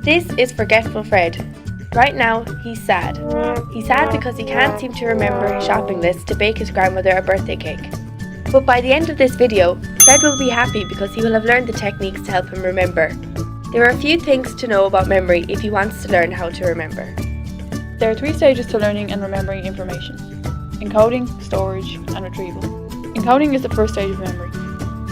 This is Forgetful Fred. Right now, he's sad. He's sad because he can't seem to remember his shopping list to bake his grandmother a birthday cake. But by the end of this video, Fred will be happy because he will have learned the techniques to help him remember. There are a few things to know about memory if he wants to learn how to remember. There are 3 stages to learning and remembering information: encoding, storage, and retrieval. Encoding is the first stage of memory.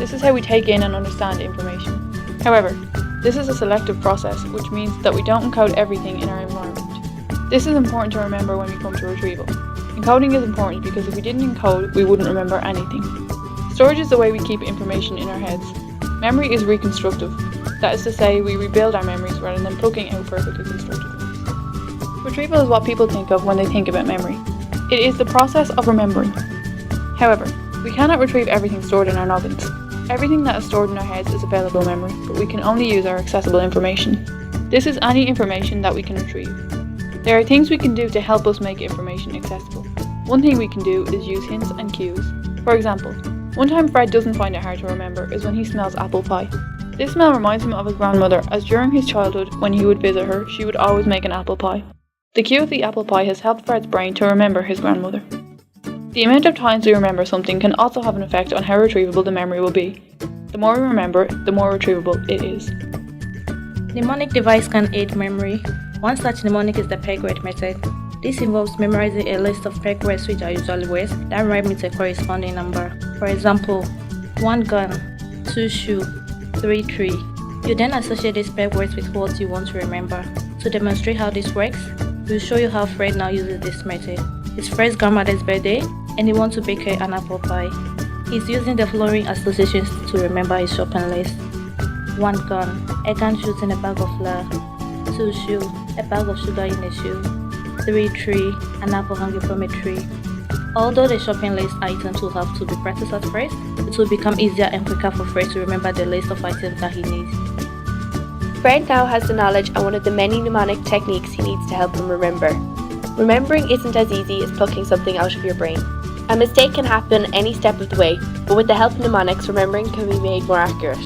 This is how we take in and understand information. However, this is a selective process, which means that we don't encode everything in our environment. This is important to remember when we come to retrieval. Encoding is important because if we didn't encode, we wouldn't remember anything. Storage is the way we keep information in our heads. Memory is reconstructive. That is to say, we rebuild our memories rather than plucking out perfectly constructed ones. Retrieval is what people think of when they think about memory. It is the process of remembering. However, we cannot retrieve everything stored in our noggins. Everything that is stored in our heads is available memory, but we can only use our accessible information. This is any information that we can retrieve. There are things we can do to help us make information accessible. One thing we can do is use hints and cues. For example, one time Fred doesn't find it hard to remember is when he smells apple pie. This smell reminds him of his grandmother, as during his childhood, when he would visit her, she would always make an apple pie. The cue of the apple pie has helped Fred's brain to remember his grandmother. The amount of times we remember something can also have an effect on how retrievable the memory will be. The more we remember, the more retrievable it is. Mnemonic device can aid memory. One such mnemonic is the peg word method. This involves memorizing a list of peg words which are usually words that rhyme with a corresponding number. For example, 1 gun, 2 shoe, 3 tree. You then associate these peg words with words you want to remember. To demonstrate how this works, we'll show you how Fred now uses this method. It's Fred's grandmother's birthday and he wants to bake her an apple pie. He's using the following associations to remember his shopping list. 1 gun, a gun shoots in a bag of flour. 2 shoe, a bag of sugar in a shoe. 3 tree, an apple hanging from a tree. Although the shopping list items will have to be practiced at first, it will become easier and quicker for Fred to remember the list of items that he needs. Fred now has the knowledge and one of the many mnemonic techniques he needs to help him remember. Remembering isn't as easy as plucking something out of your brain. A mistake can happen any step of the way, but with the help of mnemonics, remembering can be made more accurate.